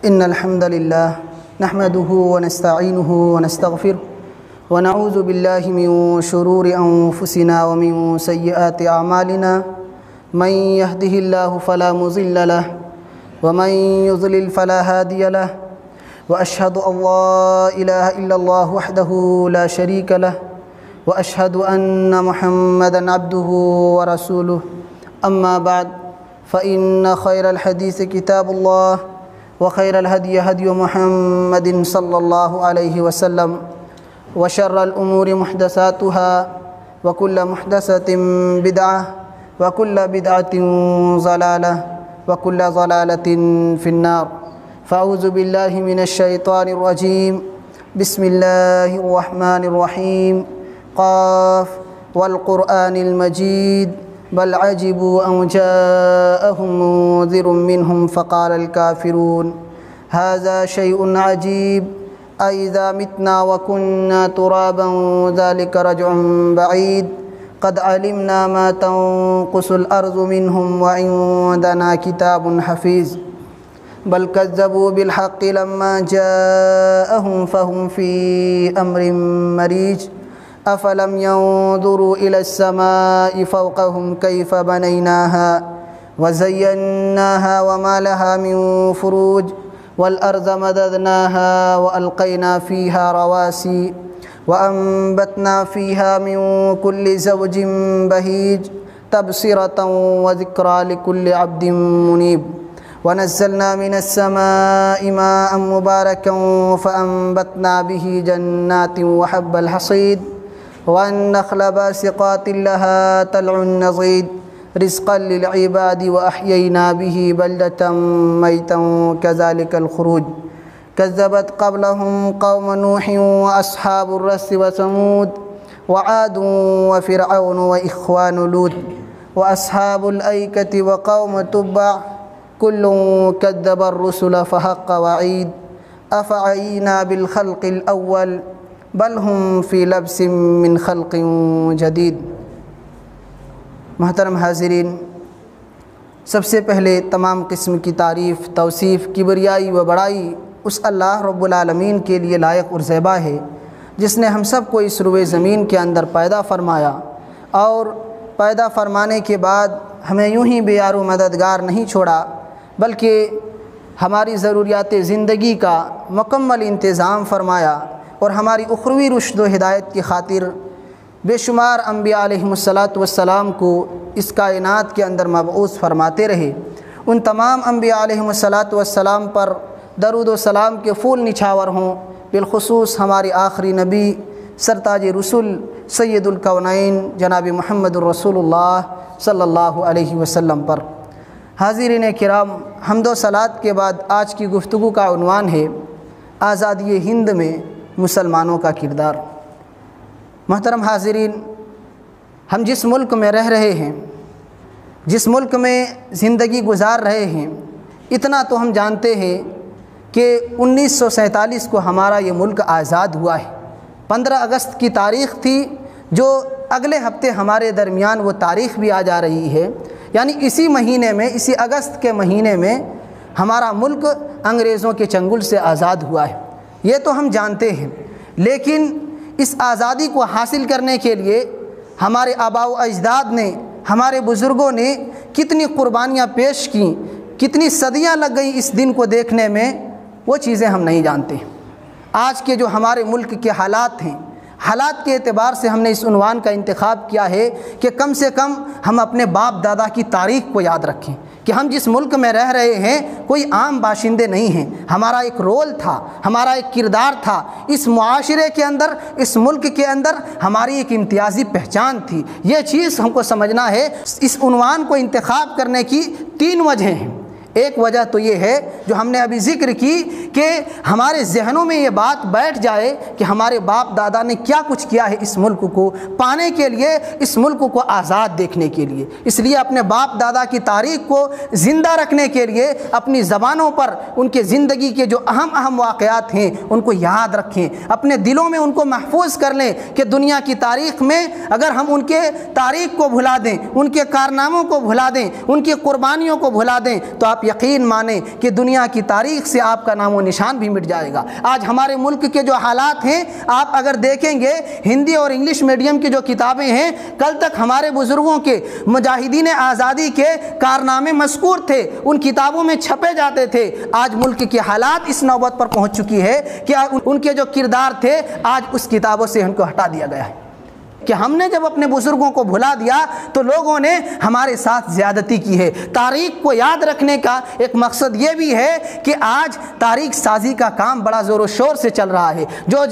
إن الحمد لله نحمده ونستعينه ونستغفره ونعوذ بالله من شرور أنفسنا ومن سيئات أعمالنا من يهده الله فلا مضل له ومن يضلل فلا هادي له وأشهد أن لا إله إلا الله وحده لا شريك له وأشهد أن محمدا عبده ورسوله أما بعد فإن خير الحديث كتاب الله وخير الهدي هدي محمد صلى الله عليه وسلم وشر الأمور محدثاتها وكل محدثة بدعة وكل بدعة ضلالة وكل ضلالة في النار فأعوذ بالله من الشيطان الرجيم بسم الله الرحمن الرحيم قاف والقرآن المجيد بل عجبوا أن جاءهم منذر منهم فقال الكافرون هذا شيء عجيب أإذا متنا وكنا ترابا ذلك رجع بعيد قد علمنا ما تنقص الأرض منهم وعندنا كتاب حفيظ بل كذبوا بالحق لما جاءهم فهم في أمر مريج أفلم ينظروا إلى السماء فوقهم كيف بنيناها وزيناها وما لها من فروج والأرض مددناها وألقينا فيها رواسي وأنبتنا فيها من كل زوج بهيج تبصرة وذكرى لكل عبد منيب ونزلنا من السماء ماء مباركا فأنبتنا به جنات وحب الحصيد والنخل باسقات لها طلع نضيد رزقا للعباد وأحيينا به بلدة ميتا كذلك الخروج كذبت قبلهم قوم نوح وأصحاب الرس وثمود وعاد وفرعون وإخوان لوط وأصحاب الأيكة وقوم تبع كل كذب الرسل فحق وعيد أفعينا بالخلق الأول بل هم فی لبس من خلق جدید۔ محترم حاضرین، سب سے پہلے تمام قسم کی تعریف، توصیف، کبریائی و بڑائی اس اللہ رب العالمین کے لیے لائق اور زیبا ہے جس نے ہم سب کو اس روئے زمین کے اندر پیدا فرمایا اور پیدا فرمانے کے بعد ہمیں یوں ہی بے یار و مددگار نہیں چھوڑا بلکہ ہماری ضروریات زندگی کا مکمل انتظام فرمایا اور ہماری اخروی رشد و ہدایت کی خاطر بے شمار انبیاء علیہم السلام کو اس کائنات کے اندر مبعوث فرماتے رہے۔ ان تمام انبیاء علیہم السلام پر درود و سلام کے پھول نچھاور ہوں، بالخصوص ہمارے آخری نبی سرتاج رسول سید الکونین جناب محمد الرسول اللہ صلی اللہ علیہ وسلم پر۔ حاضرین کرام، حمد و صلات کے بعد آج کی گفتگو کا عنوان ہے آزادی ہند میں مسلمانوں کا کردار۔ محترم حاضرین، ہم جس ملک میں رہ رہے ہیں، جس ملک میں زندگی گزار رہے ہیں، اتنا تو ہم جانتے ہیں کہ 1947 کو ہمارا یہ ملک آزاد ہوا ہے۔ 15 اگست کی تاریخ تھی جو اگلے ہفتے ہمارے درمیان وہ تاریخ بھی آ جا رہی ہے، یعنی اسی مہینے میں، اسی اگست کے مہینے میں ہمارا ملک انگریزوں کے چنگل سے آزاد ہوا ہے۔ یہ تو ہم جانتے ہیں، لیکن اس آزادی کو حاصل کرنے کے لیے ہمارے آباء و اجداد نے، ہمارے بزرگوں نے کتنی قربانیاں پیش کیں، کتنی صدیاں لگ گئیں اس دن کو دیکھنے میں، وہ چیزیں ہم نہیں جانتے۔ آج کے جو ہمارے ملک کے حالات ہیں، حالات کے اعتبار سے ہم نے اس عنوان کا انتخاب کیا ہے کہ کم سے کم ہم اپنے باپ دادا کی تاریخ کو یاد رکھیں کہ ہم جس ملک میں رہ رہے ہیں کوئی عام باشندے نہیں ہیں، ہمارا ایک رول تھا، ہمارا ایک کردار تھا، اس معاشرے کے اندر، اس ملک کے اندر ہماری ایک امتیازی پہچان تھی۔ یہ چیز ہم کو سمجھنا ہے۔ اس عنوان کو انتخاب کرنے کی 3 وجہیں ہیں۔ ایک وجہ تو یہ ہے جو ہم نے ابھی ذکر کی کہ ہمارے ذہنوں میں یہ بات بیٹھ جائے کہ ہمارے باپ دادا نے کیا کچھ کیا ہے اس ملک کو پانے کے لیے، اس ملک کو آزاد دیکھنے کے لیے۔ اس لیے اپنے باپ دادا کی تاریخ کو زندہ رکھنے کے لیے اپنی زبانوں پر ان کے زندگی کے جو اہم واقعات ہیں ان کو یاد رکھیں، اپنے دلوں میں ان کو محفوظ کر لیں کہ دنیا کی تاریخ میں اگر ہم ان کے تاریخ کو بھلا دیں، ان کے کارناموں کو بھلا دیں، ان کی قربانیوں کو بھلا دیں تو آپ آپ یقین مانیں کہ دنیا کی تاریخ سے آپ کا نام و نشان بھی مٹ جائے گا۔ آج ہمارے ملک کے جو حالات ہیں آپ اگر دیکھیں گے، ہندی اور انگلش میڈیم کی جو کتابیں ہیں، کل تک ہمارے بزرگوں کے مجاہدین آزادی کے کارنامے مذکور تھے، ان کتابوں میں چھپے جاتے تھے۔ آج ملک کی حالات اس نوبت پر پہنچ چکی ہے کہ ان کے جو کردار تھے آج اس کتابوں سے ان کو ہٹا دیا گیا ہے کہ ہم نے جب اپنے بزرگوں کو بھلا دیا تو لوگوں نے ہمارے ساتھ زیادتی کی ہے۔ تاریخ کو یاد رکھنے کا ایک مقصد یہ بھی ہے کہ آج تاریخ سازی کا کام بڑا زور و شور سے چل رہا ہے۔ جو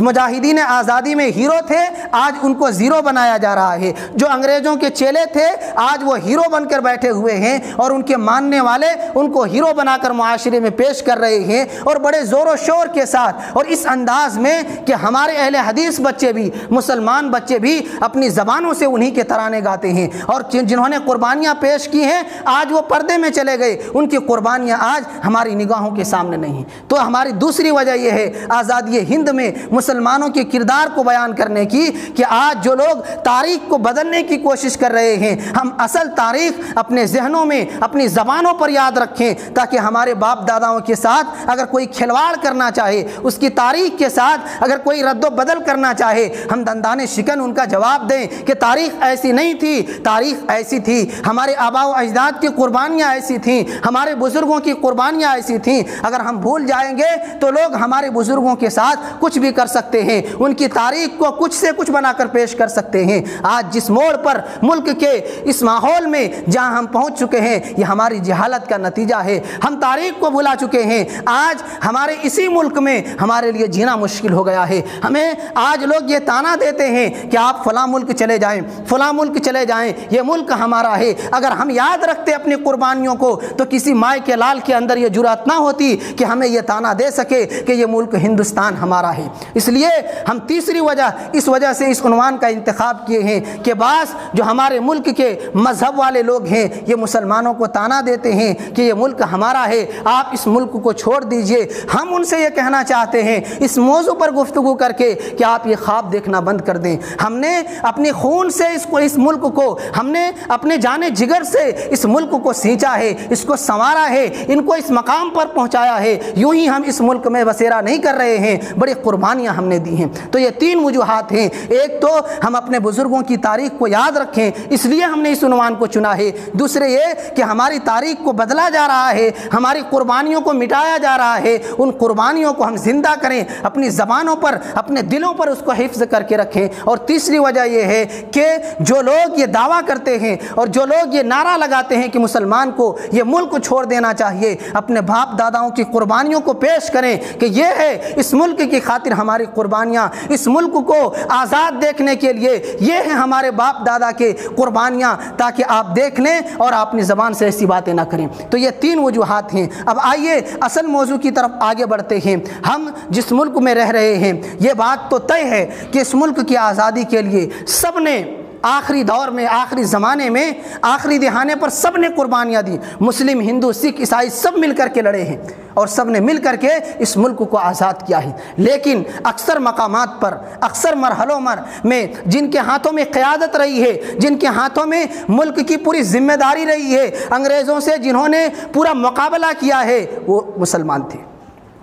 مجاہدین آزادی میں ہیرو تھے آج ان کو زیرو بنایا جا رہا ہے، جو انگریزوں کے چیلے تھے آج وہ ہیرو بن کر بیٹھے ہوئے ہیں، اور ان کے ماننے والے ان کو ہیرو بنا کر معاشرے میں پیش کر رہے ہیں، اور بڑے زور و شور کے ساتھ اور اس انداز میں کہ ہمارے اہل حدیث بچے بھی، مسلمان بچے بھی اپنی زبانوں سے انہی کے ترانے گاتے ہیں، اور جنہوں نے قربانیاں پیش کی ہیں آج وہ پردے میں چلے گئے، ان کی قربانیاں آج ہماری نگاہوں کے سامنے نہیں ہیں۔ تو ہماری دوسری وجہ یہ ہے آزادی ہند میں مسلمانوں کے کردار کو بیان کرنے کی کہ آج جو لوگ تاریخ کو بدلنے کی کوشش کر رہے ہیں، ہم اصل تاریخ اپنے ذہنوں میں اپنی زبانوں پر یاد رکھیں، تاکہ ہمارے باپ داداؤں کے ساتھ اگر کوئی کھلواڑ کرنا چاہے، اس کی تاریخ کے ساتھ اگر کوئی رد و بدل کرنا چاہے، ہم دندان شکن ان کا جواب دیں کہ تاریخ ایسی نہیں تھی، تاریخ ایسی تھی، ہمارے آباء و اجداد کی قربانیاں ایسی تھیں، ہمارے بزرگوں کی قربانیاں ایسی تھیں۔ اگر ہم بھول جائیں گے تو لوگ ہمارے بزرگوں کے ساتھ کچھ بھی کر سکتے ہیں، ان کی تاریخ کو کچھ سے کچھ بنا کر پیش کر سکتے ہیں۔ آج جس موڑ پر ملک کے اس ماحول میں جہاں ہم پہنچ چکے ہیں یہ ہماری جہالت کا نتیجہ ہے۔ ہم تاریخ کو بھلا چکے ہیں۔ آج ہمارے اسی ملک میں ہمارے لیے جینا مشکل ہو گیا ہے۔ ہمیں آج لوگ یہ تانا دیتے ہیں کہ آپ فلاں ملک چلے جائیں، فلاں ملک چلے جائیں، یہ ملک ہمارا ہے۔ اگر ہم یاد رکھتے اپنی قربانیوں کو تو کسی مائے کے لال کے اندر یہ جرأت نہ ہوتی کہ ہمیں یہ تانا دے سکے کہ یہ ملک ہندوستان ہمارا ہے۔ اس لیے ہم تیسری وجہ اس وجہ سے اس عنوان کا انتخاب کیے ہیں کہ بعض جو ہمارے ملک کے مذہب والے لوگ ہیں یہ مسلمانوں کو تانا دیتے ہیں کہ یہ ملک ہمارا ہے، آپ اس ملک کو چھوڑ دیجئے۔ ہم ان سے یہ کہنا چاہتے ہیں اس موضوع پر گفتگو کر کے کہ آپ یہ خواب دیکھنا بند کر دیں۔ ہم نے اپنے خون سے اس ملک کو، ہم نے اپنے جانے جگر سے اس ملک کو سینچا ہے، اس کو سنوارا ہے، ان کو اس مقام پر پہنچایا ہے۔ یوں ہی ہم اس ملک میں بسیرا نہیں کر رہے ہیں، بڑی قربانیاں ہم نے دی ہیں۔ تو یہ تین وجوہات ہیں۔ ایک تو ہم اپنے بزرگوں کی تاریخ کو یاد رکھیں، اس لیے ہم نے اس عنوان کو چنا ہے۔ دوسرے یہ کہ ہماری تاریخ کو بدلا جا رہا ہے، ہماری قربانیوں کو مٹایا جا رہا ہے، ان قربانیوں کو ہم زندہ کریں، اپنی زبانوں پر، اپنے دلوں پر اس کو حفظ کر کے رکھیں۔ اور تیسری وجہ یہ ہے کہ جو لوگ یہ دعویٰ کرتے ہیں اور جو لوگ یہ نعرہ لگاتے ہیں کہ مسلمان کو یہ ملک چھوڑ دینا چاہیے، اپنے باپ داداؤں کی قربانیوں کو پیش کریں کہ یہ ہے اس ملک کی خاطر ہماری قربانیاں، اس ملک کو آزاد دیکھنے کے لیے یہ ہیں ہمارے باپ دادا کے قربانیاں، تاکہ آپ دیکھ لیں اور آپ اپنی زبان سے ایسی باتیں نہ کریں۔ تو یہ تین وجوہات ہیں۔ اب آئیے اصل موضوع کی طرف آگے بڑھتے ہیں۔ ہم جس ملک میں رہ رہے ہیں یہ بات تو طے ہے کہ اس ملک کی آزادی کے لیے سب نے آخری دور میں، آخری زمانے میں، آخری دہانے پر سب نے قربانیاں دی۔ مسلم، ہندو، سکھ، عیسائی سب مل کر کے لڑے ہیں اور سب نے مل کر کے اس ملک کو آزاد کیا ہے۔ لیکن اکثر مقامات پر، اکثر مرحلوں میں جن کے ہاتھوں میں قیادت رہی ہے، جن کے ہاتھوں میں ملک کی پوری ذمہ داری رہی ہے، انگریزوں سے جنہوں نے پورا مقابلہ کیا ہے، وہ مسلمان تھے،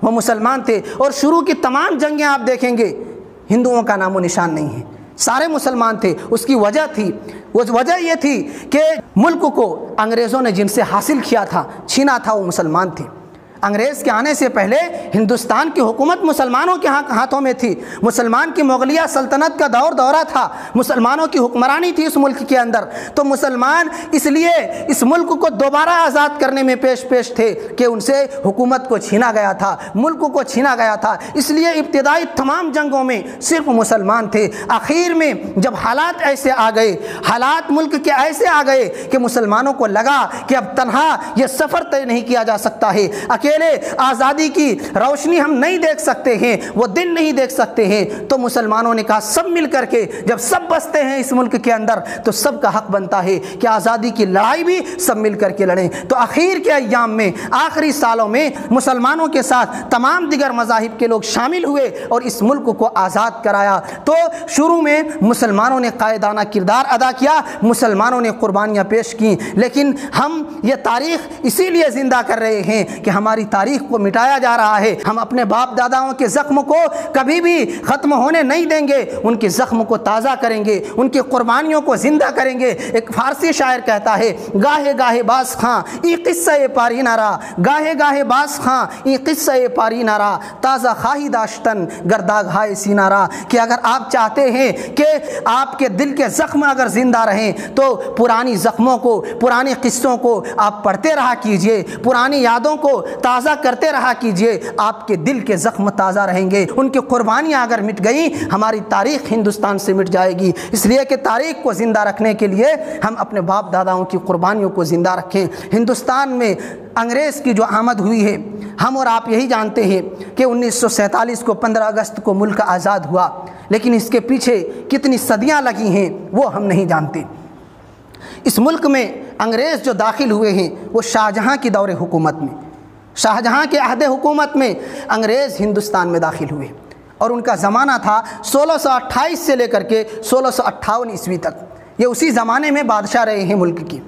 وہ مسلمان تھے۔ اور شروع کی تمام جنگیں آپ دیکھیں گے ہندوؤں کا نام و نشان نہیں ہے، سارے مسلمان تھے۔ اس کی وجہ تھی، وہ وجہ یہ تھی کہ ملک کو انگریزوں نے جن سے حاصل کیا تھا، چھینا تھا، وہ مسلمان تھے۔ انگریز کے آنے سے پہلے ہندوستان کی حکومت مسلمانوں کے ہاتھوں میں تھی۔ مسلمان کی مغلیہ سلطنت کا دورہ تھا، مسلمانوں کی حکمرانی تھی اس ملک کے اندر۔ تو مسلمان اس لیے اس ملک کو دوبارہ آزاد کرنے میں پیش تھے کہ ان سے حکومت کو چھینا گیا تھا، ملک کو چھینا گیا تھا۔ اس لیے ابتدائی تمام جنگوں میں صرف مسلمان تھے۔ آخر میں جب حالات ایسے آ گئے، حالات ملک کے ایسے آ گئے کہ مسلمانوں کو لگا کہ اب تنہا یہ سفر طے نہیں کیا جا سکتا ہے، اکیلے آزادی کی روشنی ہم نہیں دیکھ سکتے ہیں، وہ دن نہیں دیکھ سکتے ہیں، تو مسلمانوں نے کہا سب مل کر کے جب سب بستے ہیں اس ملک کے اندر تو سب کا حق بنتا ہے کہ آزادی کی لڑائی بھی سب مل کر کے لڑیں۔ تو آخر کے ایام میں، آخری سالوں میں مسلمانوں کے ساتھ تمام دیگر مذاہب کے لوگ شامل ہوئے اور اس ملک کو آزاد کرایا۔ تو شروع میں مسلمانوں نے قائدانہ کردار ادا کیا، مسلمانوں نے قربانیاں پیش کی، لیکن ہم یہ تاریخ اسی لیے زندہ کر رہے ہیں کہ ہماری تاریخ کو مٹایا جا رہا ہے۔ ہم اپنے باپ داداؤں کے زخم کو کبھی بھی ختم ہونے نہیں دیں گے، ان کے زخم کو تازہ کریں گے، ان کی قربانیوں کو زندہ کریں گے۔ ایک فارسی شاعر کہتا ہے، گاہے گاہے باز خاں ای قصہ پاری نارا، گاہے گاہے باز خاں ای قصہ پاری نارا، تازہ خواہی داشتن گرداغ ہائے سینارا، کہ اگر آپ چاہتے ہیں کہ آپ کے دل کے زخم اگر زندہ رہیں تو پرانی زخموں کو، پرانے قصوں کو آپ پڑھتے رہا کیجئے، پرانی یادوں کو تازہ کرتے رہا کیجئے، آپ کے دل کے زخم تازہ رہیں گے۔ ان کی قربانیاں اگر مٹ گئیں ہماری تاریخ ہندوستان سے مٹ جائے گی۔ اس لیے کہ تاریخ کو زندہ رکھنے کے لیے ہم اپنے باپ داداؤں کی قربانیوں کو زندہ رکھیں۔ ہندوستان میں انگریز کی جو آمد ہوئی ہے، ہم اور آپ یہی جانتے ہیں کہ 1947 کو 15 اگست کو ملک آزاد ہوا، لیکن اس کے پیچھے کتنی صدیاں لگی ہیں وہ ہم نہیں جانتے۔ اس ملک میں انگریز جو داخل ہوئے ہیں وہ شاہجہاں کی دور حکومت میں، شاہجہاں کے عہد حکومت میں انگریز ہندوستان میں داخل ہوئے، اور ان کا زمانہ تھا 1628 سے لے کر کے 1658 عیسوی تک۔ یہ اسی زمانے میں بادشاہ رہے ہیں ملک کی،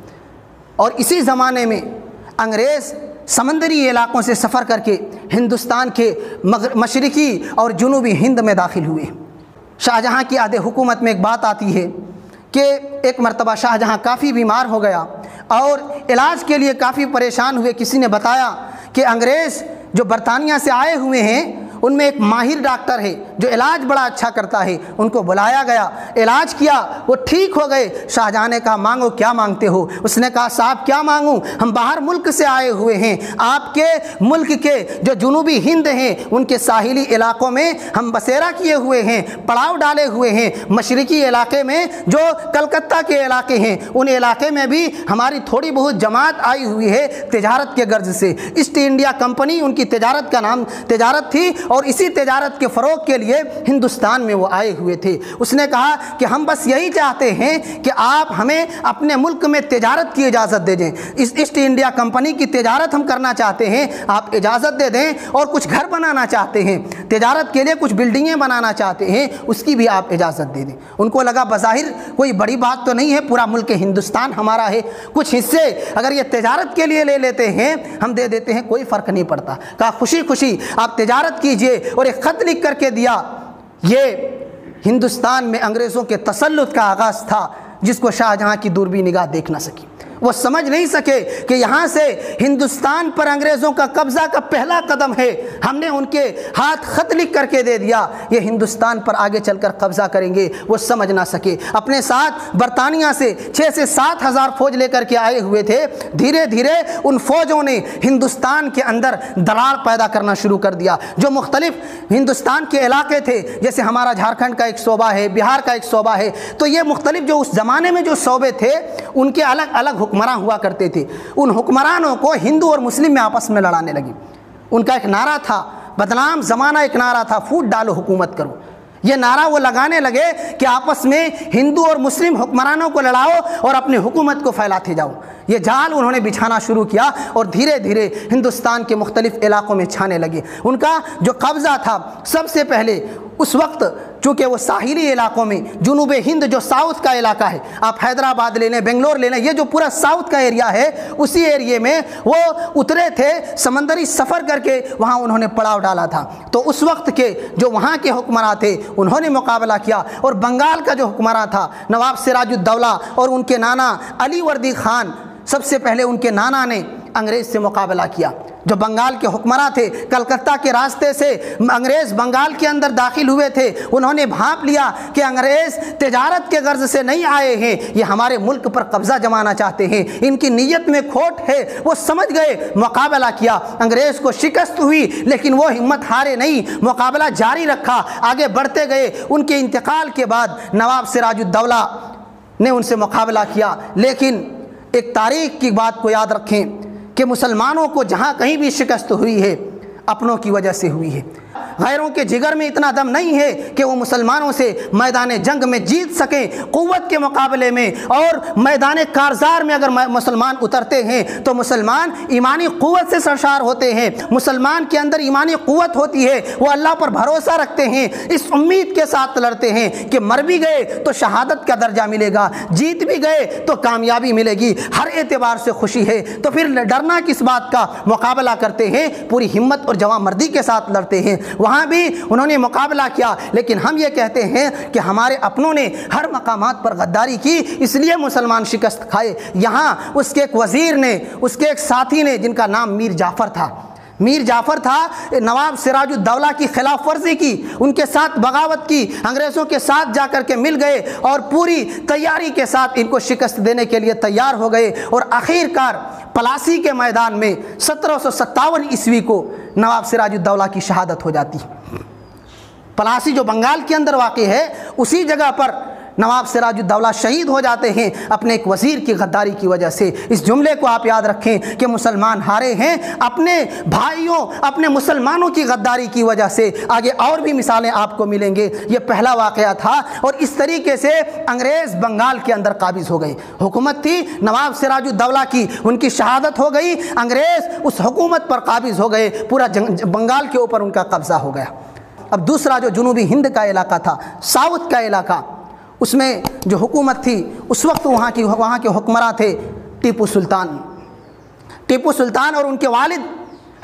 اور اسی زمانے میں انگریز سمندری علاقوں سے سفر کر کے ہندوستان کے مشرقی اور جنوبی ہند میں داخل ہوئے۔ شاہجہاں کی عہد حکومت میں ایک بات آتی ہے کہ ایک مرتبہ شاہجہاں کافی بیمار ہو گیا اور علاج کے لیے کافی پریشان ہوئے۔ کسی نے بتایا کہ انگریز جو برطانیہ سے آئے ہوئے ہیں ان میں ایک ماہر ڈاکٹر ہے جو علاج بڑا اچھا کرتا ہے، ان کو بلایا گیا، علاج کیا، وہ ٹھیک ہو گئے۔ شاہجہاں نے کہا مانگو کیا مانگتے ہو؟ اس نے کہا صاحب کیا مانگوں، ہم باہر ملک سے آئے ہوئے ہیں، آپ کے ملک کے جو جنوبی ہند ہیں ان کے ساحلی علاقوں میں ہم بسیرا کیے ہوئے ہیں، پڑاؤ ڈالے ہوئے ہیں، مشرقی علاقے میں جو کلکتہ کے علاقے ہیں ان علاقے میں بھی ہماری تھوڑی بہت جماعت آئی ہوئی ہے تجارت کے غرض سے۔ ایسٹ انڈیا کمپنی ان کی تجارت کا نام تجارت تھی، اور اسی تجارت کے فروغ کے لیے ہندوستان میں وہ آئے ہوئے تھے۔ اس نے کہا کہ ہم بس یہی چاہتے ہیں کہ آپ ہمیں اپنے ملک میں تجارت کی اجازت دے دیں، اس ایسٹ انڈیا کمپنی کی تجارت ہم کرنا چاہتے ہیں، آپ اجازت دے دیں، اور کچھ گھر بنانا چاہتے ہیں، تجارت کے لیے کچھ بلڈنگیں بنانا چاہتے ہیں، اس کی بھی آپ اجازت دے دیں۔ ان کو لگا بظاہر کوئی بڑی بات تو نہیں ہے، پورا ملک ہندوستان ہمارا ہے، کچھ حصے اگر یہ تجارت کے لیے لے لیتے ہیں ہم دے دیتے ہیں، کوئی فرق نہیں پڑتا۔ کہا خوشی خوشی آپ تجارت کیجئے، اور ایک خط لکھ کر کے دیا۔ یہ ہندوستان میں انگریزوں کے تسلط کا آغاز تھا جس کو شاہجہاں کی دوربین نگاہ دیکھ نہ سکی۔ وہ سمجھ نہیں سکے کہ یہاں سے ہندوستان پر انگریزوں کا قبضہ کا پہلا قدم ہے، ہم نے ان کے ہاتھ خط لکھ کر کے دے دیا، یہ ہندوستان پر آگے چل کر قبضہ کریں گے، وہ سمجھ نہ سکے۔ اپنے ساتھ برطانیہ سے 6 سے 7 ہزار فوج لے کر کے آئے ہوئے تھے۔ دھیرے دھیرے ان فوجوں نے ہندوستان کے اندر دلال پیدا کرنا شروع کر دیا۔ جو مختلف ہندوستان کے علاقے تھے، جیسے ہمارا جھارکھنڈ کا ایک صوبہ ہے، بہار کا ایک صوبہ ہے، تو یہ مختلف جو اس زمانے میں جو صوبے تھے ان کے الگ الگ حکمراں ہوا کرتے تھے۔ ان حکمرانوں کو ہندو اور مسلم میں آپس میں لڑانے لگی۔ ان کا ایک نعرہ تھا، بدنام زمانہ ایک نعرہ تھا، فوٹ ڈالو حکومت کرو۔ یہ نعرہ وہ لگانے لگے کہ آپس میں ہندو اور مسلم حکمرانوں کو لڑاؤ اور اپنی حکومت کو پھیلاتے جاؤ۔ یہ جال انہوں نے بچھانا شروع کیا اور دھیرے دھیرے ہندوستان کے مختلف علاقوں میں چھانے لگے۔ ان کا جو قبضہ تھا سب سے پہلے اس وقت، چونکہ وہ ساحلی علاقوں میں جنوب ہند جو ساؤتھ کا علاقہ ہے، آپ حیدرآباد لے لیں، بنگلور لے لیں، یہ جو پورا ساؤتھ کا ایریا ہے، اسی ایریے میں وہ اترے تھے، سمندری سفر کر کے وہاں انہوں نے پڑاؤ ڈالا تھا۔ تو اس وقت کے جو وہاں کے حکمراں تھے انہوں نے مقابلہ کیا، اور بنگال کا جو حکمراں تھا نواب سراج الدولہ اور ان کے نانا علی وردی خان، سب سے پہلے ان کے نانا نے انگریز سے مقابلہ کیا۔ جو بنگال کے حکمراں تھے، کلکتہ کے راستے سے انگریز بنگال کے اندر داخل ہوئے تھے، انہوں نے بھانپ لیا کہ انگریز تجارت کے غرض سے نہیں آئے ہیں، یہ ہمارے ملک پر قبضہ جمانا چاہتے ہیں، ان کی نیت میں کھوٹ ہے۔ وہ سمجھ گئے، مقابلہ کیا، انگریز کو شکست ہوئی، لیکن وہ ہمت ہارے نہیں، مقابلہ جاری رکھا، آگے بڑھتے گئے۔ ان کے انتقال کے بعد نواب سراج الدولہ نے ان سے مقابلہ کیا، لیکن ایک تاریخ کی بات کو یاد رکھیں کہ مسلمانوں کو جہاں کہیں بھی شکست ہوئی ہے اپنوں کی وجہ سے ہوئی ہے۔ غیروں کے جگر میں اتنا دم نہیں ہے کہ وہ مسلمانوں سے میدان جنگ میں جیت سکیں۔ قوت کے مقابلے میں اور میدان کارزار میں اگر مسلمان اترتے ہیں تو مسلمان ایمانی قوت سے سرشار ہوتے ہیں، مسلمان کے اندر ایمانی قوت ہوتی ہے، وہ اللہ پر بھروسہ رکھتے ہیں، اس امید کے ساتھ لڑتے ہیں کہ مر بھی گئے تو شہادت کا درجہ ملے گا، جیت بھی گئے تو کامیابی ملے گی، ہر اعتبار سے خوشی ہے۔ تو پھر ڈرنا کس بات کا؟ مقابلہ کرتے ہیں، پوری ہمت اور جواں مردی کے ساتھ لڑتے ہیں۔ وہاں بھی انہوں نے مقابلہ کیا، لیکن ہم یہ کہتے ہیں کہ ہمارے اپنوں نے ہر مقامات پر غداری کی، اس لیے مسلمان شکست کھائے۔ یہاں اس کے ایک وزیر نے، اس کے ایک ساتھی نے جن کا نام میر جعفر تھا، نواب سراج الدولہ کی خلاف ورزی کی، ان کے ساتھ بغاوت کی، انگریزوں کے ساتھ جا کر کے مل گئے اور پوری تیاری کے ساتھ ان کو شکست دینے کے لیے تیار ہو گئے، اور آخر کار پلاسی کے میدان میں 1757 عیسوی کو نواب سراج الدولہ کی شہادت ہو جاتی۔ پلاسی جو بنگال کے اندر واقع ہے، اسی جگہ پر نواب سراج الدولہ شہید ہو جاتے ہیں اپنے ایک وزیر کی غداری کی وجہ سے۔ اس جملے کو آپ یاد رکھیں کہ مسلمان ہارے ہیں اپنے بھائیوں، اپنے مسلمانوں کی غداری کی وجہ سے۔ آگے اور بھی مثالیں آپ کو ملیں گے۔ یہ پہلا واقعہ تھا، اور اس طریقے سے انگریز بنگال کے اندر قابض ہو گئے۔ حکومت تھی نواب سراج الدولہ کی، ان کی شہادت ہو گئی، انگریز اس حکومت پر قابض ہو گئے، پورا بنگال کے اوپر ان کا قبضہ ہو گیا۔ اب دوسرا جو جنوبی ہند کا علاقہ تھا، ساؤتھ کا علاقہ، اس میں جو حکومت تھی اس وقت وہاں کے حکمراں تھے ٹیپو سلطان اور ان کے والد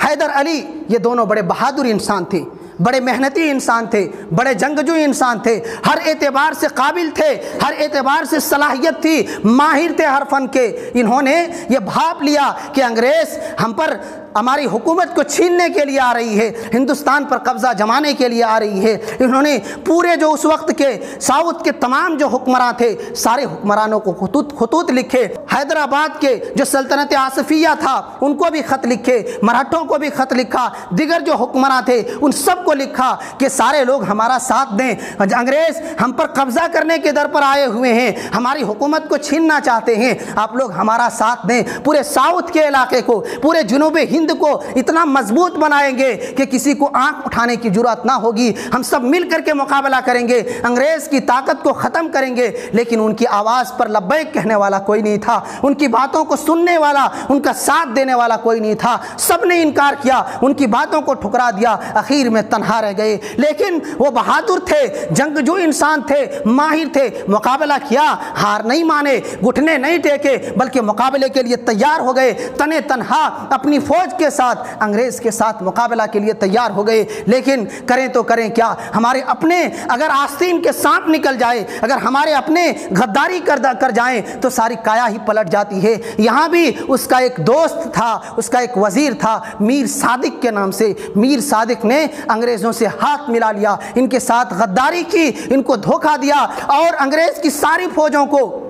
حیدر علی۔ یہ دونوں بڑے بہادر انسان تھے، بڑے محنتی انسان تھے، بڑے جنگجو انسان تھے، ہر اعتبار سے قابل تھے، ہر اعتبار سے صلاحیت تھی، ماہر تھے ہر فن کے۔ انہوں نے یہ بھاپ لیا کہ انگریز ہم پر ہماری حکومت کو چھیننے کے لیے آ رہی ہے، ہندوستان پر قبضہ جمانے کے لیے آ رہی ہے۔ انہوں نے پورے جو اس وقت کے ساؤتھ کے تمام جو حکمراں تھے، سارے حکمرانوں کو خطوط لکھے۔ حیدرآباد کے جو سلطنت آصفیہ تھا ان کو بھی خط لکھے، مراٹھوں کو بھی خط لکھا، دیگر جو حکمراں تھے ان سب کو لکھا کہ سارے لوگ ہمارا ساتھ دیں، انگریز ہم پر قبضہ کرنے کے در پر آئے ہوئے ہیں، ہماری حکومت کو چھیننا چاہتے ہیں، آپ لوگ ہمارا ساتھ دیں۔ پورے ساؤتھ کے علاقے کو، پورے جنوب ہند کو اتنا مضبوط بنائیں گے کہ کسی کو آنکھ اٹھانے کی جرات نہ ہوگی، ہم سب مل کر کے مقابلہ کریں گے، انگریز کی طاقت کو ختم کریں گے۔ لیکن ان کی آواز پر لبیک کہنے والا کوئی نہیں تھا، ان کی باتوں کو سننے والا، ان کا ساتھ دینے والا کوئی نہیں تھا، سب نے انکار کیا، ان کی باتوں کو ٹھکرا دیا، اخیر میں تنہا رہ گئے۔ لیکن وہ بہادر تھے، جنگجو انسان تھے، ماہر تھے، مقابلہ کیا، ہار نہیں مانے، گھٹنے نہیں ٹیکے، بلکہ مقابلے کے لیے تیار ہو گئے، تنے تنہا اپنی فوج کے ساتھ انگریز کے ساتھ مقابلہ کے لیے تیار ہو گئے۔ لیکن کریں تو کریں کیا، ہمارے اپنے اگر آستین کے سانپ نکل جائے، اگر ہمارے اپنے غداری کر جائیں تو ساری کایا ہی پلٹ جاتی ہے۔ یہاں بھی اس کا ایک دوست تھا، اس کا ایک وزیر تھا میر صادق کے نام سے۔ میر صادق نے انگریزوں سے ہاتھ ملا لیا، ان کے ساتھ غداری کی، ان کو دھوکہ دیا، اور انگریز کی ساری فوجوں کو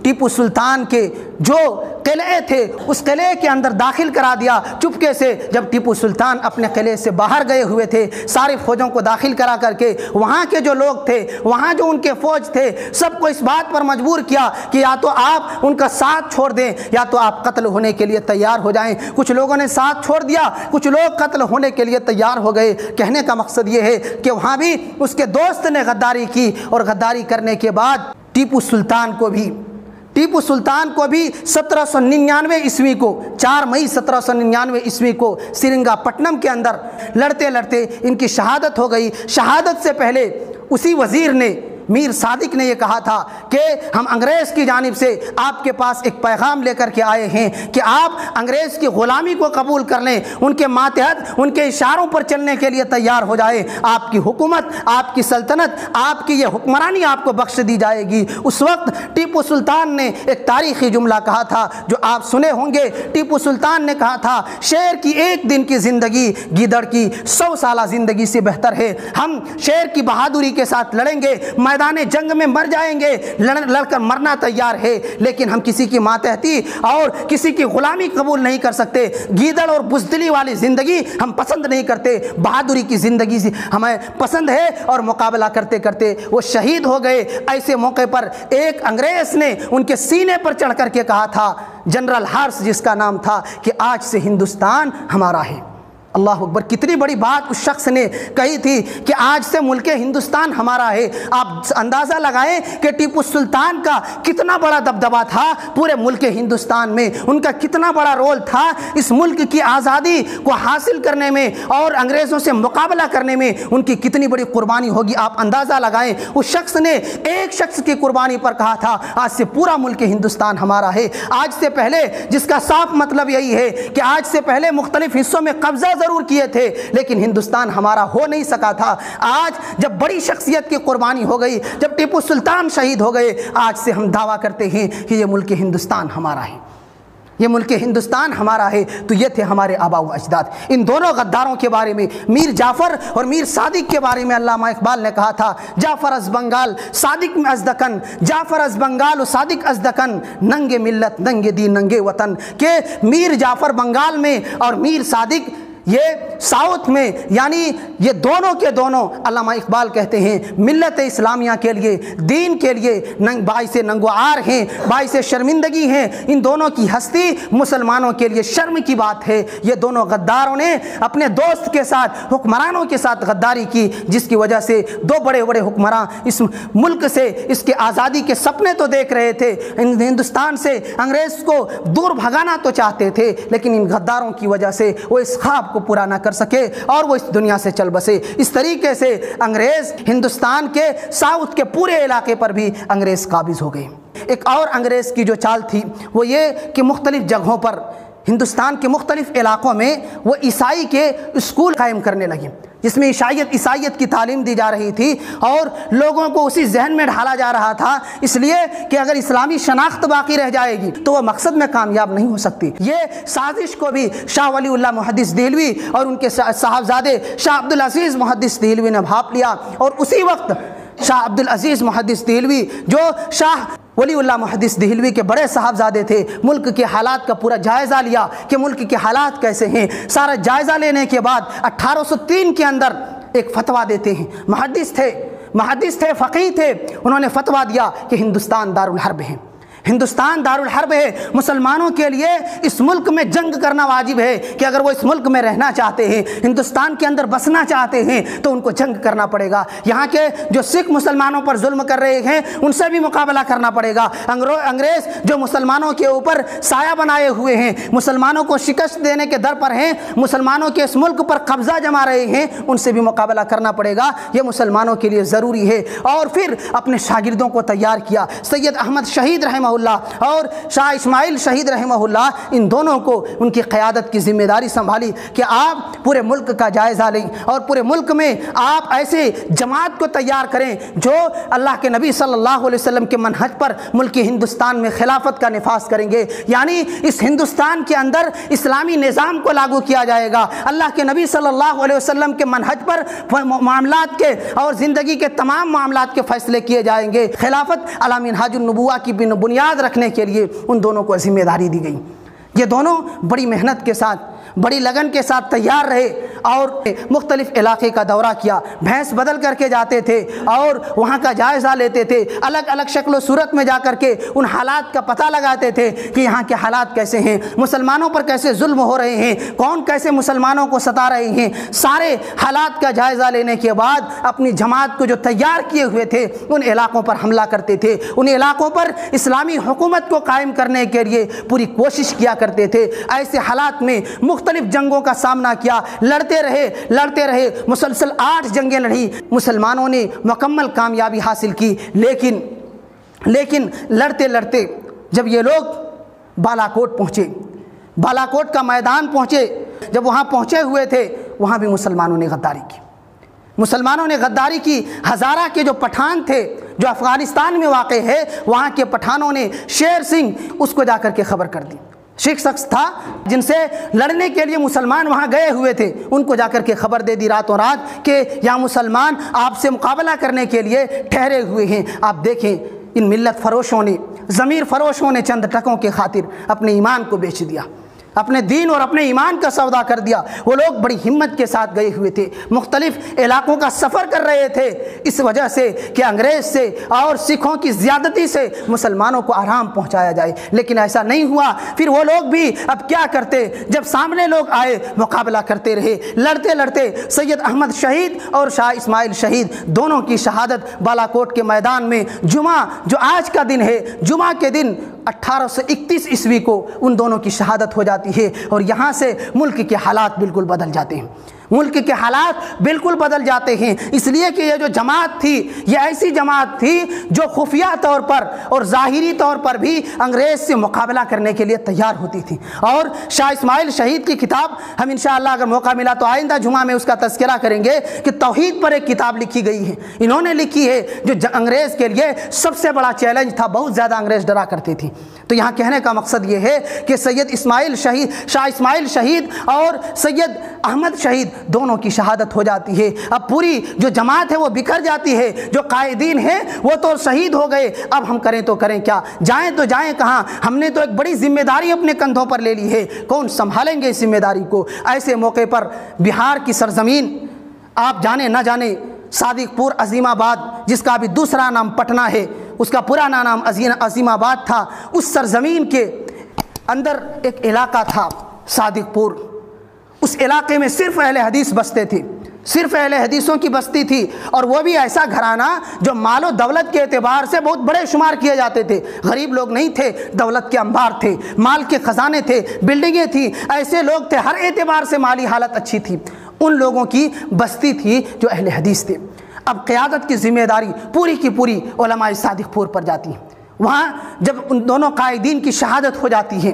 ٹیپو سلطان کے جو قلعے تھے اس قلعے کے اندر داخل کرا دیا چپکے سے۔ جب ٹیپو سلطان اپنے قلعے سے باہر گئے ہوئے تھے، سارے فوجوں کو داخل کرا کر کے وہاں کے جو لوگ تھے، وہاں جو ان کے فوج تھے، سب کو اس بات پر مجبور کیا کہ یا تو آپ ان کا ساتھ چھوڑ دیں یا تو آپ قتل ہونے کے لیے تیار ہو جائیں۔ کچھ لوگوں نے ساتھ چھوڑ دیا، کچھ لوگ قتل ہونے کے لیے تیار ہو گئے۔ کہنے کا مقصد یہ ہے کہ وہاں بھی اس کے دوست نے غداری کی، اور غداری کرنے کے بعد ٹیپو سلطان کو بھی 1799 عیسوی کو 4 مئی 1799 عیسوی کو سرنگا پٹنم کے اندر لڑتے لڑتے ان کی شہادت ہو گئی۔ شہادت سے پہلے اسی وزیر نے، میر صادق نے یہ کہا تھا کہ ہم انگریز کی جانب سے آپ کے پاس ایک پیغام لے کر کے آئے ہیں کہ آپ انگریز کی غلامی کو قبول کر لیں، ان کے ماتحت، ان کے اشاروں پر چلنے کے لیے تیار ہو جائیں، آپ کی حکومت، آپ کی سلطنت، آپ کی یہ حکمرانی آپ کو بخش دی جائے گی۔ اس وقت ٹیپو سلطان نے ایک تاریخی جملہ کہا تھا جو آپ سنے ہوں گے۔ ٹیپو سلطان نے کہا تھا، شیر کی ایک دن کی زندگی گیدڑ کی 100 سالہ زندگی سے بہتر ہے۔ ہم شیر کی بہادری کے ساتھ لڑیں گے، میدان جنگ میں مر جائیں گے، لڑ کر مرنا تیار ہے، لیکن ہم کسی کی ماتحتی اور کسی کی غلامی قبول نہیں کر سکتے۔ گیدڑ اور بزدلی والی زندگی ہم پسند نہیں کرتے، بہادری کی زندگی ہمیں پسند ہے، اور مقابلہ کرتے کرتے وہ شہید ہو گئے۔ ایسے موقع پر ایک انگریز نے ان کے سینے پر چڑھ کر کے کہا تھا، جنرل ہارس جس کا نام تھا، کہ آج سے ہندوستان ہمارا ہے۔ اللہ اکبر، کتنی بڑی بات اس شخص نے کہی تھی کہ آج سے ملک ہندوستان ہمارا ہے۔ آپ اندازہ لگائیں کہ ٹیپو سلطان کا کتنا بڑا دبدبہ تھا پورے ملک ہندوستان میں، ان کا کتنا بڑا رول تھا اس ملک کی آزادی کو حاصل کرنے میں اور انگریزوں سے مقابلہ کرنے میں، ان کی کتنی بڑی قربانی ہوگی۔ آپ اندازہ لگائیں، اس شخص نے ایک شخص کی قربانی پر کہا تھا آج سے پورا ملک ہندوستان ہمارا ہے۔ آج سے پہلے، جس کا صاف مطلب یہی ہے کہ آج سے پہلے مختلف حصوں میں قبضہ ضرور کیے تھے، لیکن ہندوستان ہمارا ہو نہیں سکا تھا۔ آج جب بڑی شخصیت کی قربانی ہو گئی، جب ٹیپو سلطان شہید ہو گئے، آج سے ہم دعویٰ کرتے ہیں کہ یہ ملک ہندوستان ہمارا ہے، یہ ملک ہندوستان ہمارا ہے۔ تو یہ تھے ہمارے آباء و اجداد۔ ان دونوں غداروں کے بارے میں، میر جعفر اور میر صادق کے بارے میں علامہ اقبال نے کہا تھا، جعفر از بنگال صادق میں از دکن، جعفر از بنگال و صادق از دکن، ننگے ملت ننگے دین ننگے وطن، کہ میر جعفر بنگال میں اور میر صادق یہ ساؤتھ میں، یعنی یہ دونوں کے دونوں علامہ اقبال کہتے ہیں ملت اسلامیہ کے لیے، دین کے لیے باعث ننگ و عار ہیں، باعث شرمندگی ہیں۔ ان دونوں کی ہستی مسلمانوں کے لیے شرم کی بات ہے۔ یہ دونوں غداروں نے اپنے دوست کے ساتھ، حکمرانوں کے ساتھ غداری کی، جس کی وجہ سے دو بڑے بڑے حکمراں اس ملک سے، اس کے آزادی کے سپنے تو دیکھ رہے تھے، ہندوستان سے انگریز کو دور بھگانا تو چاہتے تھے، لیکن ان غداروں کی وجہ سے وہ اس خواب کو پورا نہ کر سکے اور وہ اس دنیا سے چل بسے۔ اس طریقے سے انگریز ہندوستان کے ساؤتھ کے پورے علاقے پر بھی انگریز قابض ہو گئے۔ ایک اور انگریز کی جو چال تھی وہ یہ کہ مختلف جگہوں پر، ہندوستان کے مختلف علاقوں میں وہ عیسائی کے اسکول قائم کرنے لگے، جس میں عیسائیت کی تعلیم دی جا رہی تھی، اور لوگوں کو اسی ذہن میں ڈھالا جا رہا تھا، اس لیے کہ اگر اسلامی شناخت باقی رہ جائے گی تو وہ مقصد میں کامیاب نہیں ہو سکتی۔ یہ سازش کو بھی شاہ ولی اللہ محدث دہلوی اور ان کے صاحبزادے شاہ عبدالعزیز محدث دہلوی نے بھانپ لیا، اور اسی وقت شاہ عبدالعزیز محدث دہلوی جو شاہ ولی اللہ محدث دہلوی کے بڑے صاحبزادے تھے، ملک کے حالات کا پورا جائزہ لیا کہ ملک کے حالات کیسے ہیں۔ سارا جائزہ لینے کے بعد 1803 کے اندر ایک فتویٰ دیتے ہیں۔ محدث تھے، فقیہ تھے، انہوں نے فتویٰ دیا کہ ہندوستان دارالحرب ہے، ہندوستان دارالحرب ہے، مسلمانوں کے لیے اس ملک میں جنگ کرنا واجب ہے، کہ اگر وہ اس ملک میں رہنا چاہتے ہیں، ہندوستان کے اندر بسنا چاہتے ہیں، تو ان کو جنگ کرنا پڑے گا۔ یہاں کے جو سکھ مسلمانوں پر ظلم کر رہے ہیں ان سے بھی مقابلہ کرنا پڑے گا۔ انگریز جو مسلمانوں کے اوپر سایہ بنائے ہوئے ہیں، مسلمانوں کو شکست دینے کے در پر ہیں، مسلمانوں کے اس ملک پر قبضہ جما رہے ہیں، ان سے بھی مقابلہ کرنا پڑے گا، یہ مسلمانوں کے لیے ضروری ہے۔ اور پھر اپنے شاگردوں کو تیار کیا، سید احمد شہید رحمہ اللہ اور شاہ اسماعیل شہید رحمہ اللہ، ان دونوں کو ان کی قیادت کی ذمہ داری سنبھالی کہ آپ پورے ملک کا جائزہ لیں اور پورے ملک میں آپ ایسے جماعت کو تیار کریں جو اللہ کے نبی صلی اللہ علیہ وسلم کے منہج پر ملک ہندوستان میں خلافت کا نفاذ کریں گے، یعنی اس ہندوستان کے اندر اسلامی نظام کو لاگو کیا جائے گا، اللہ کے نبی صلی اللہ علیہ وسلم کے منہج پر معاملات کے اور زندگی کے تمام معاملات کے فیصلے کیے جائیں گے۔ خلافت علی منہاج النبوہ کی بنیاد رکھنے کے لیے ان دونوں کو ذمہ داری دی گئی۔ یہ دونوں بڑی محنت کے ساتھ، بڑی لگن کے ساتھ تیار رہے اور مختلف علاقے کا دورہ کیا، بھینس بدل کر کے جاتے تھے اور وہاں کا جائزہ لیتے تھے، الگ الگ شکل و صورت میں جا کر کے ان حالات کا پتہ لگاتے تھے کہ یہاں کے حالات کیسے ہیں، مسلمانوں پر کیسے ظلم ہو رہے ہیں، کون کیسے مسلمانوں کو ستا رہے ہیں۔ سارے حالات کا جائزہ لینے کے بعد اپنی جماعت کو جو تیار کیے ہوئے تھے ان علاقوں پر حملہ کرتے تھے، ان علاقوں پر اسلامی حکومت کو قائم کرنے کے لیے پوری کوشش کیا کرتے تھے۔ ایسے حالات میں مختلف جنگوں کا سامنا کیا، لڑتے رہے، مسلسل 8 جنگیں لڑی، مسلمانوں نے مکمل کامیابی حاصل کی، لیکن لڑتے جب یہ لوگ بالاکوٹ پہنچے، بالاکوٹ کا میدان پہنچے، جب وہاں پہنچے ہوئے تھے وہاں بھی مسلمانوں نے غداری کی۔ ہزارہ کے جو پٹھان تھے جو افغانستان میں واقع ہے، وہاں کے پٹھانوں نے شیر سنگھ اس کو جا کر کے خبر کر دی، شیخ شخص تھا جن سے لڑنے کے لیے مسلمان وہاں گئے ہوئے تھے، ان کو جا کر کے خبر دے دی راتوں رات کہ یا مسلمان آپ سے مقابلہ کرنے کے لیے ٹھہرے ہوئے ہیں۔ آپ دیکھیں ان ملت فروشوں نے، ضمیر فروشوں نے چند ٹکوں کی خاطر اپنے ایمان کو بیچ دیا، اپنے دین اور اپنے ایمان کا سودا کر دیا۔ وہ لوگ بڑی ہمت کے ساتھ گئے ہوئے تھے، مختلف علاقوں کا سفر کر رہے تھے اس وجہ سے کہ انگریز سے اور سکھوں کی زیادتی سے مسلمانوں کو آرام پہنچایا جائے، لیکن ایسا نہیں ہوا۔ پھر وہ لوگ بھی اب کیا کرتے، جب سامنے لوگ آئے مقابلہ کرتے رہے، لڑتے لڑتے سید احمد شہید اور شاہ اسماعیل شہید دونوں کی شہادت بالا کوٹ کے میدان میں جمعہ جو آج کا دن ہے، جمعہ کے دن 1831 عیسوی کو ان دونوں کی شہادت ہو جاتی ہے، اور یہاں سے ملک کے حالات بالکل بدل جاتے ہیں، ملک کے حالات بالکل بدل جاتے ہیں، اس لیے کہ یہ جو جماعت تھی یہ ایسی جماعت تھی جو خفیہ طور پر اور ظاہری طور پر بھی انگریز سے مقابلہ کرنے کے لیے تیار ہوتی تھی۔ اور شاہ اسماعیل شہید کی کتاب ہم انشاءاللہ اگر موقع ملا تو آئندہ جمعہ میں اس کا تذکرہ کریں گے کہ توحید پر ایک کتاب لکھی گئی ہے، انہوں نے لکھی ہے جو انگریز کے لیے سب سے بڑا چیلنج تھا، بہت زیادہ انگریز ڈرا کرتے تھے۔ تو یہاں کہنے کا مقصد یہ ہے کہ سید اسماعیل شہید، شاہ اسماعیل شہید اور سید احمد شہید دونوں کی شہادت ہو جاتی ہے۔ اب پوری جو جماعت ہے وہ بکھر جاتی ہے، جو قائدین ہیں وہ تو شہید ہو گئے، اب ہم کریں تو کریں کیا، جائیں تو جائیں کہاں، ہم نے تو ایک بڑی ذمہ داری اپنے کندھوں پر لے لی ہے، کون سنبھالیں گے اس ذمہ داری کو۔ ایسے موقع پر بہار کی سرزمین، آپ جانے نہ جانے، صادق پور عظیم آباد جس کا ابھی دوسرا نام پٹنہ ہے، اس کا پرانا نام عظیم آباد تھا، اس سرزمین کے اندر ایک علاقہ تھا صادق پور، اس علاقے میں صرف اہل حدیث بستے تھے، صرف اہل حدیثوں کی بستی تھی، اور وہ بھی ایسا گھرانہ جو مال و دولت کے اعتبار سے بہت بڑے شمار کیے جاتے تھے، غریب لوگ نہیں تھے، دولت کے انبار تھے، مال کے خزانے تھے، بلڈنگیں تھیں، ایسے لوگ تھے، ہر اعتبار سے مالی حالت اچھی تھی، ان لوگوں کی بستی تھی جو اہل حدیث تھے۔ اب قیادت کی ذمہ داری پوری کی پوری علماء صادق پور پر جاتی ہے۔ وہاں جب ان دونوں قائدین کی شہادت ہو جاتی ہے،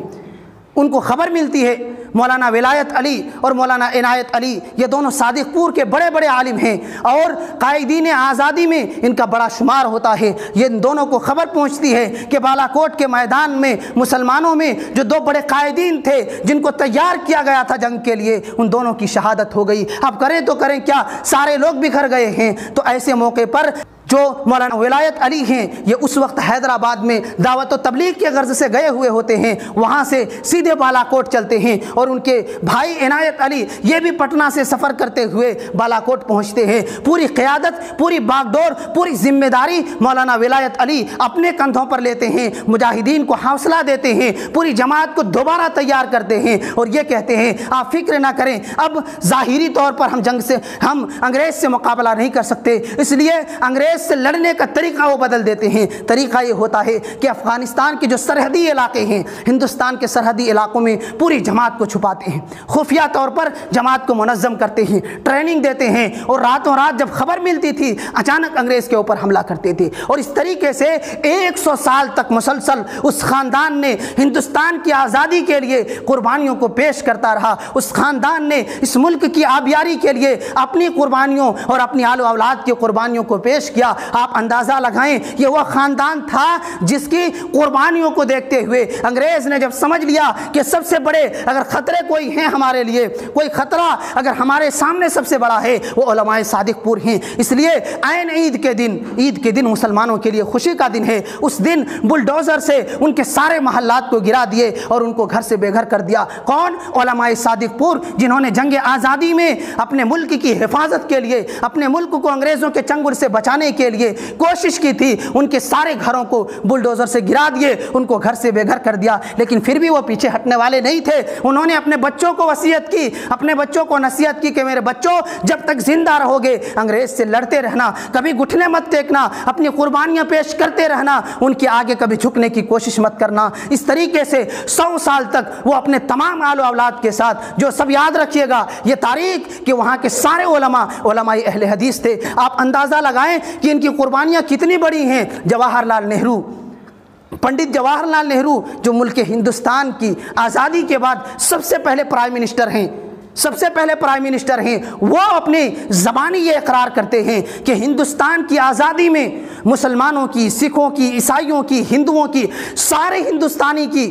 ان کو خبر ملتی ہے، مولانا ولایت علی اور مولانا عنایت علی یہ دونوں صادق پور کے بڑے بڑے عالم ہیں اور قائدین آزادی میں ان کا بڑا شمار ہوتا ہے، یہ ان دونوں کو خبر پہنچتی ہے کہ بالا کوٹ کے میدان میں مسلمانوں میں جو دو بڑے قائدین تھے جن کو تیار کیا گیا تھا جنگ کے لیے، ان دونوں کی شہادت ہو گئی۔ اب کریں تو کریں کیا، سارے لوگ بکھر گئے ہیں۔ تو ایسے موقع پر جو مولانا ولایت علی ہیں یہ اس وقت حیدرآباد میں دعوت و تبلیغ کے غرض سے گئے ہوئے ہوتے ہیں، وہاں سے سیدھے بالا کوٹ چلتے ہیں، اور ان کے بھائی عنایت علی یہ بھی پٹنہ سے سفر کرتے ہوئے بالا کوٹ پہنچتے ہیں۔ پوری قیادت، پوری باغ ڈور، پوری ذمہ داری مولانا ولایت علی اپنے کندھوں پر لیتے ہیں، مجاہدین کو حوصلہ دیتے ہیں، پوری جماعت کو دوبارہ تیار کرتے ہیں، اور یہ کہتے ہیں آپ فکر نہ کریں، اب ظاہری طور پر ہم انگریز سے مقابلہ نہیں کر سکتے، اس لیے انگریز سے لڑنے کا طریقہ وہ بدل دیتے ہیں۔ طریقہ یہ ہوتا ہے کہ افغانستان کے جو سرحدی علاقے ہیں، ہندوستان کے سرحدی علاقوں میں پوری جماعت کو چھپاتے ہیں، خفیہ طور پر جماعت کو منظم کرتے ہیں، ٹریننگ دیتے ہیں، اور راتوں رات جب خبر ملتی تھی اچانک انگریز کے اوپر حملہ کرتے تھے، اور اس طریقے سے 100 سال تک مسلسل اس خاندان نے ہندوستان کی آزادی کے لیے قربانیوں کو پیش کرتا رہا۔ اس خاندان نے اس ملک کی آبیاری کے لیے اپنی قربانیوں اور اپنی آل و اولاد کی قربانیوں کو پیش کیا۔ آپ اندازہ لگائیں یہ وہ خاندان تھا جس کی قربانیوں کو دیکھتے ہوئے انگریز نے جب سمجھ لیا کہ سب سے بڑے اگر خطرے کوئی ہیں ہمارے لیے، کوئی خطرہ اگر ہمارے سامنے سب سے بڑا ہے وہ علماء صادق پور ہیں، اس لیے عین عید کے دن مسلمانوں کے لیے خوشی کا دن ہے، اس دن بلڈوزر سے ان کے سارے محلات کو گرا دیے اور ان کو گھر سے بے گھر کر دیا۔ کون؟ علماء صادق پور، جنہوں نے جنگ آزادی میں اپنے ملک کی حفاظت کے لیے، اپنے ملک کو انگریزوں کے چنگل سے بچانے کے لیے کوشش کی تھی، ان کے سارے گھروں کو بلڈوزر سے گرا دیے، ان کو گھر سے بے گھر کر دیا، لیکن پھر بھی وہ پیچھے ہٹنے والے نہیں تھے۔ انہوں نے اپنے بچوں کو وصیت کی، اپنے بچوں کو نصیحت کی کہ میرے بچوں جب تک زندہ رہو گے انگریز سے لڑتے رہنا، کبھی گھٹنے مت ٹیکنا، اپنی قربانیاں پیش کرتے رہنا، ان کے آگے کبھی جھکنے کی کوشش مت کرنا۔ اس طریقے سے 100 سال تک وہ اپنے تمام آل و اولاد کے ساتھ، جو سب یاد رکھیے گا یہ تاریخ کہ وہاں کے سارے علماء اہل حدیث تھے۔ آپ اندازہ لگائیں کہ ان کی قربانیاں کتنی بڑی ہیں۔ جواہر لال نہرو، پنڈت جواہر لال نہرو جو ملک ہندوستان کی آزادی کے بعد سب سے پہلے پرائم منسٹر ہیں، وہ اپنی زبانی یہ اقرار کرتے ہیں کہ ہندوستان کی آزادی میں مسلمانوں کی، سکھوں کی، عیسائیوں کی، ہندوؤں کی، سارے ہندوستانی کی